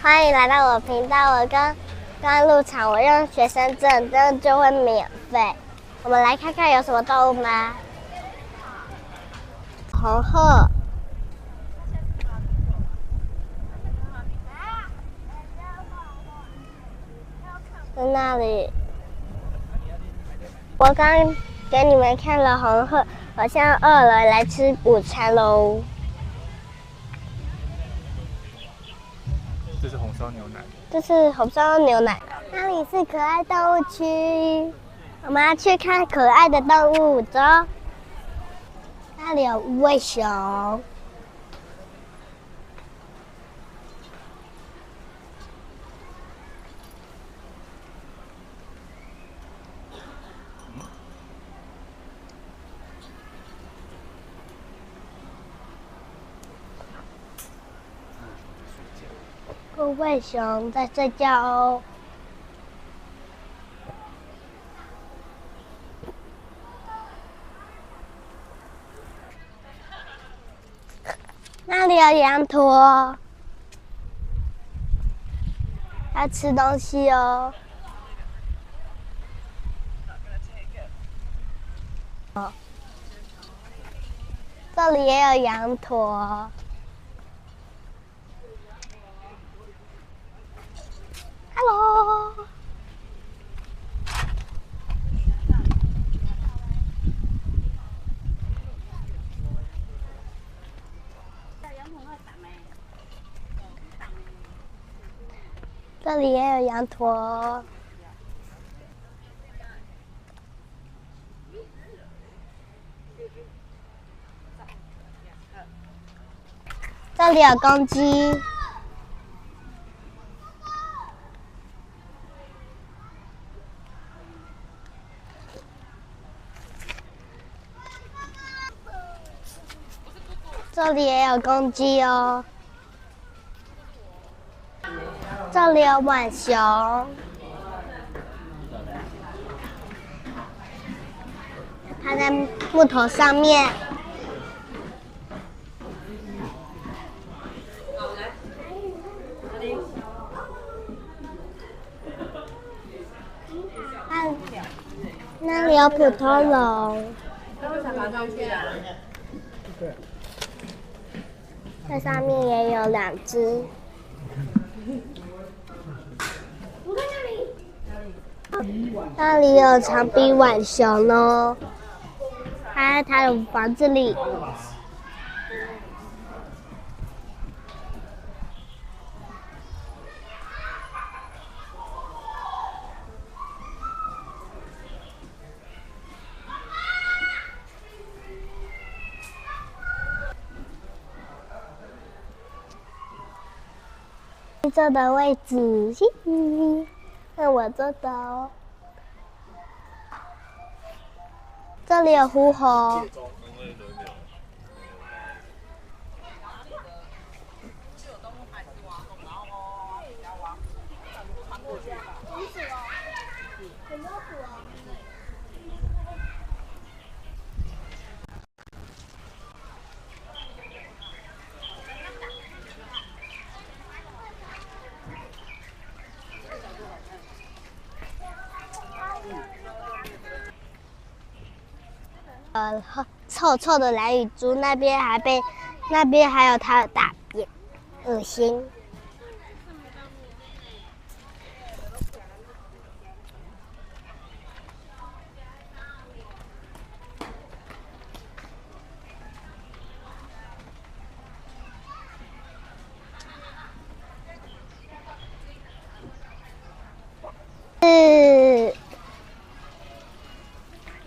欢迎来到我频道。我刚入场，我用学生证，这样就会免费。我们来看看有什么动物吗？红鹤，在那里。我刚给你们看了红鹤，我现在饿了，来吃午餐喽。这是红烧牛奶。这是红烧牛奶。那里是可爱动物区，我们要去看可爱的动物，走。那里有无尾熊，无尾熊在睡觉哦。那里有羊驼，要吃东西哦。这里也有羊驼。Hello。这里也有羊驼。这里有公鸡。这里也有公鸡哦。这里有浣熊。它在木头上面。那里有普通龙。在上面也有2只。那里有长臂浣熊哦，它在它的房子里。坐的位置，嘻嘻，那我坐的哦。这里有狐猴。臭臭的蓝羽猪那边还有它的大便，恶心。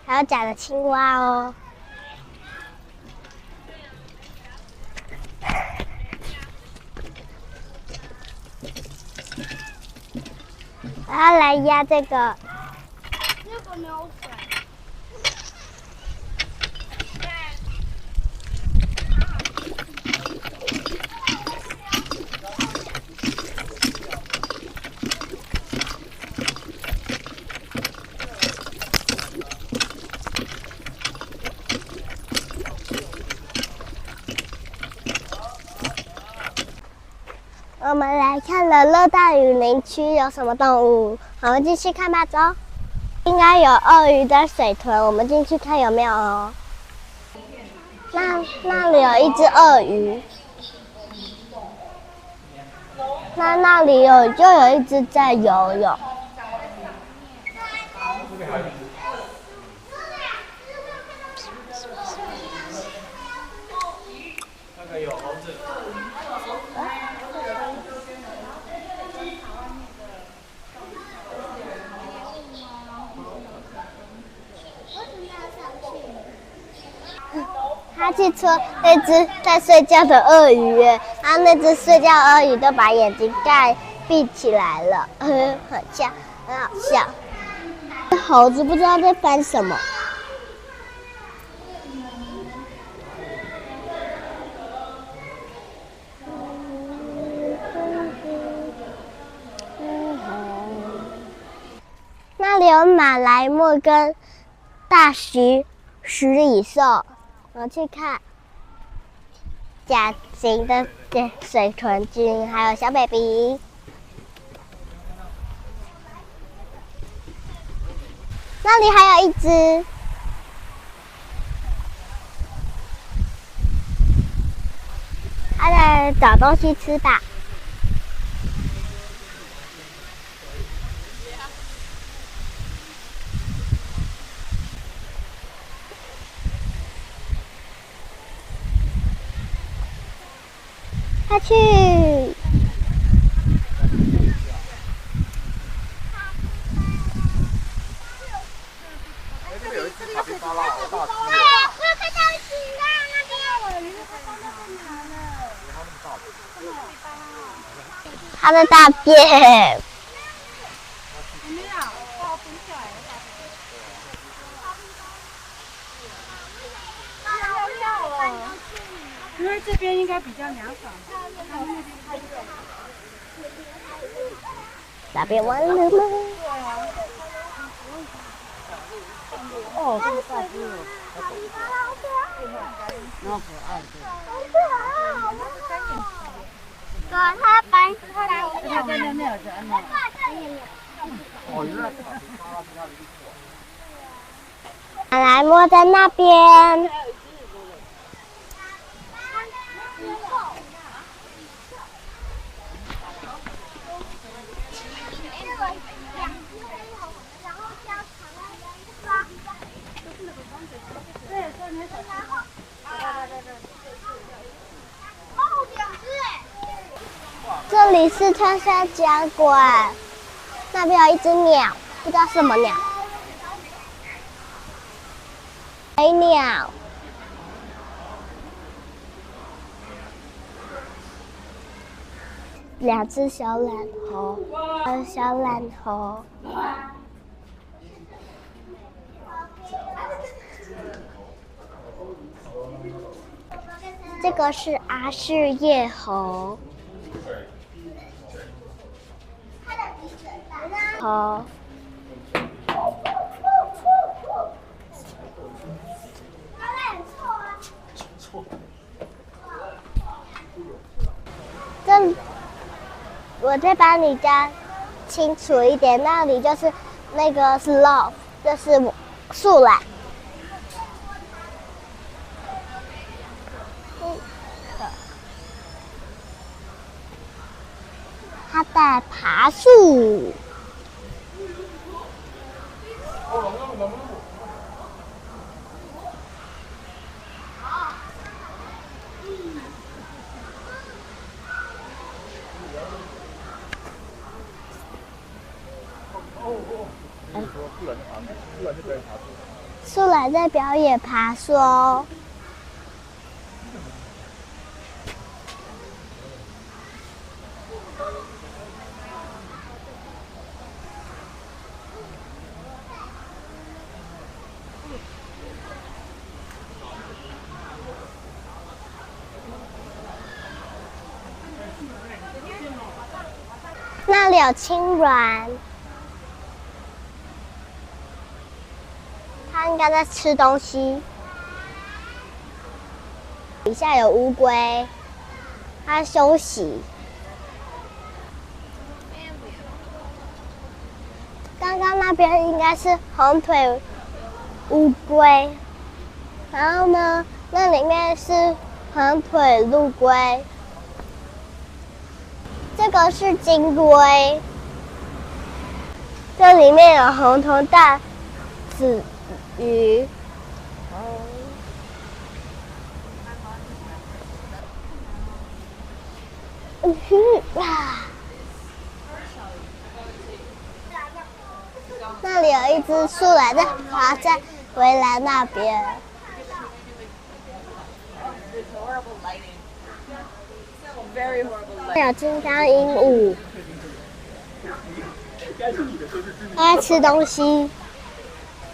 还有假的青蛙哦。我要来压这个。这个没有水。我们来看看了热带雨林区有什么动物，我们继续看吧，走。应该有鳄鱼在水豚，我们进去看有没有哦。那里有一只鳄鱼，那里就有一只在游泳。他去戳那只在睡觉的鳄鱼，那只睡觉鳄鱼都把眼睛闭起来了，很好笑。猴子不知道在翻什么。那里有马来貘跟大食蚁兽，我们去看甲型的水豚菌，还有小 baby。那里还有一只，它在找东西吃吧。快去！这里有一只卡皮巴拉，好大只哦！我有看到一只啊，那边。它的大便。因为这边应该比较凉爽。大便完了吗？哦，这么大只哦，然后可爱的。它白它在那有着呢。哦，原来卡皮巴拉是它的一马来貘在那边。这里是穿山甲馆，那边有一只鸟，不知道什么鸟。飞鸟。两只小懒猴，小懒猴。这个是阿氏叶猴。猴。我再帮你加清楚一点，那里就是那个 sloth， 就是树懒。它在爬树。树懒在表演爬树哦。那里有青鸾，它应该在吃东西。底下有乌龟，它休息。 那里有一只大象，边应该是红腿乌龟，然后呢，那里面是红腿陆龟，这个是金龟，这里面有红头大紫鱼。那里有一只树懒在爬在围栏那边。有金刚鹦鹉，它在吃东西。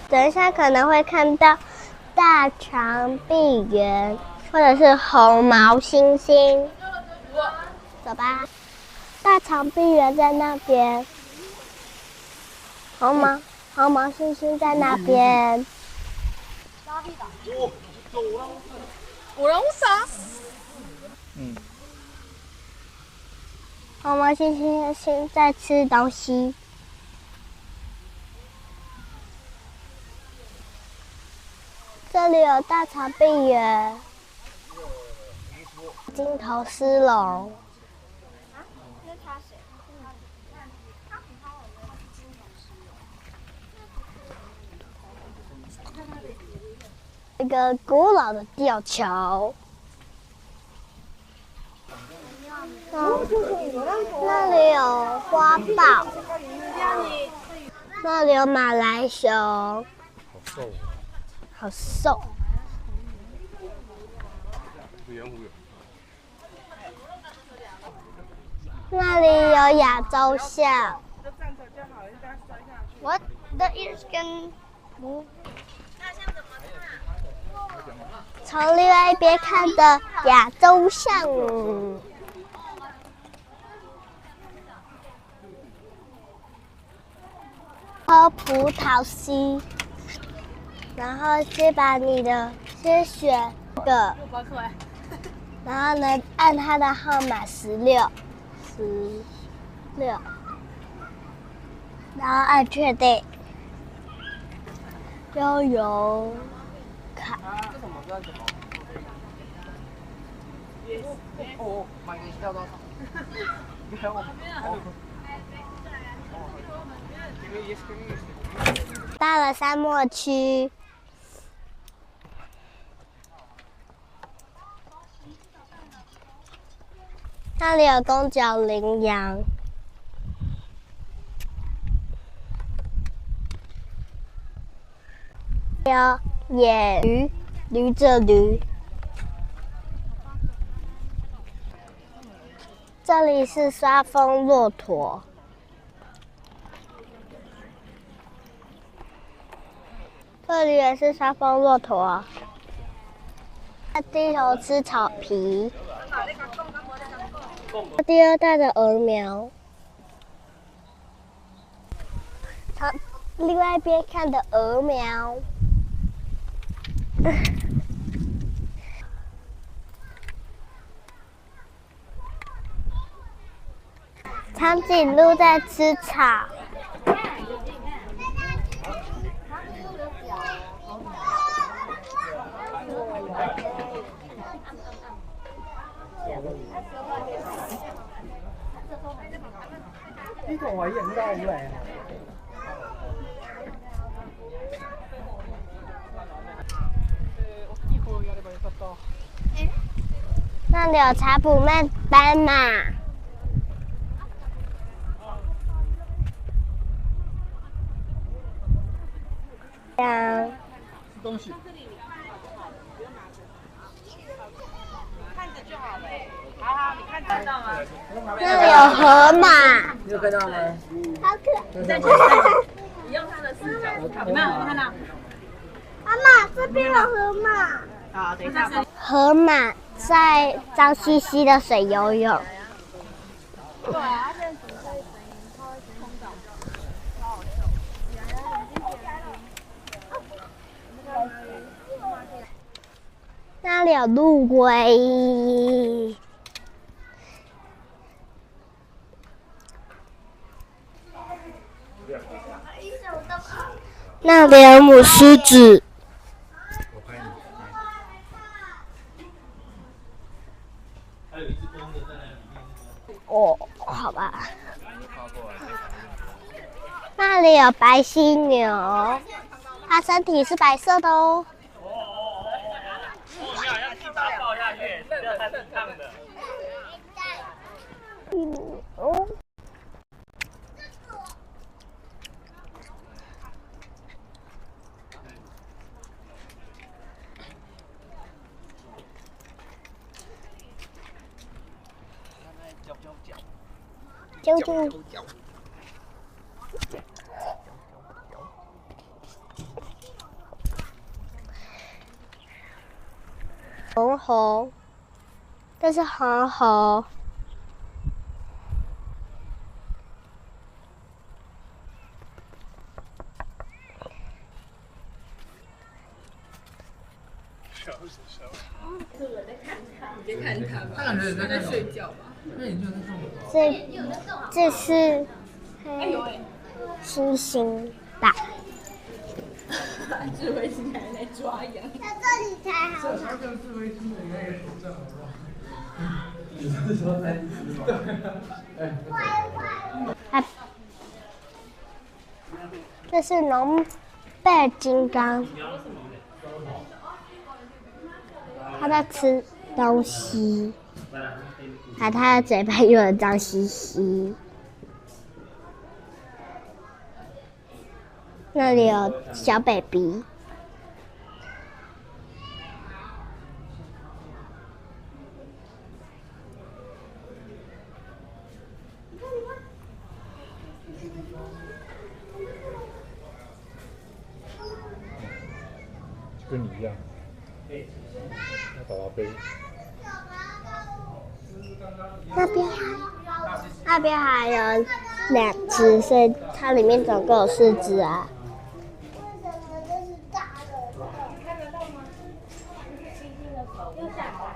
等一下可能会看到大长臂猿，或者是红毛猩猩。走吧，大长臂猿在那边，红毛猩猩在那边。我让啥？红毛猩猩现在吃东西。这里有大长臂猿、金头狮龙。一个古老的吊桥。那里有花豹，那里有马来熊，好瘦。那里有亚洲象。What the ears can move？ 从另外一边看的亚洲象。喝葡萄西，然后先选个，然后呢按他的号码16，然后按确定，悠游卡。哦，买你要多少？你还我。到了沙漠区，那里有公角羚羊，有野驴、驴着驴。这里是刷风骆驼。这里也是沙风骆驼，低头吃草皮。第二代的鹅苗，从另外一边看的鹅苗。长颈鹿在吃草。呢個位影得好靚。那里有查普曼斑马。东西。看着就好了。好，你看到吗？那里有河马。你有看到吗？好可爱。再去看，你用它的视角，有没有看到？妈妈，这边有河马。好，等一下。河马在脏兮兮的水游泳。对啊，它现在只会它会冲澡，超好笑。那里有陆龟。那里有母狮子。哦，好吧。那里有白犀牛，它身体是白色的哦。你好像提早抱下去，这个才是烫的。哦。啾啾。红猴，这是黄猴。你在看他吧，他感觉在睡觉吧？这是猩猩吧？智慧星还在抓羊。在这里才好。他跟智慧星的应该也手正，好不好？你是说在一只吗？这是龙背金刚，它在吃东西，它的嘴巴有点脏兮兮。那里有小 baby。跟你一样，要把它背。那边还有2只，所以它里面总共有4只啊。为什么这是大的？你看得到吗？星星的手又下宝宝。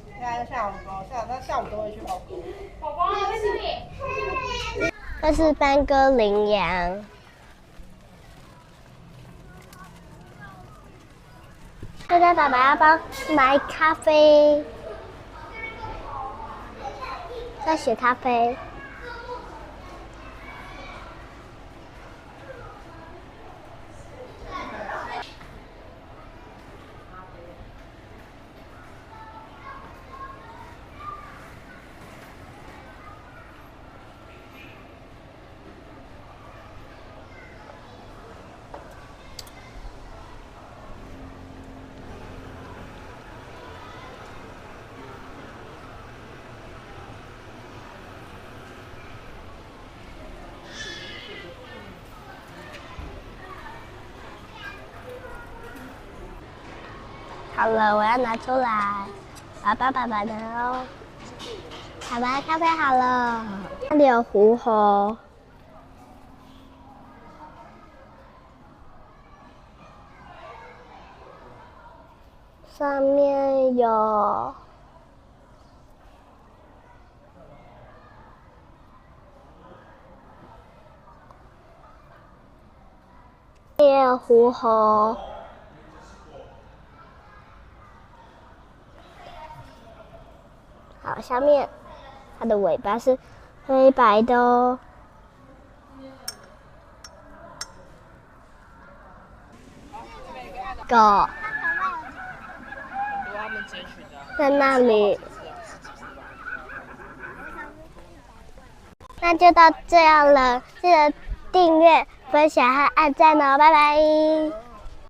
对啊，下宝宝，下午都会去宝宝。宝宝在这里。这是班戈羚羊。现在爸爸要帮买咖啡，在写咖啡。好了，我要拿出来，我要帮爸爸拿哦。爸爸，咖啡好了。那里有狐猴，上面有也有狐猴。好，下面它的尾巴是黑白的哦。狗在那里。那就到这样了，记得订阅、分享和按赞哦，拜拜。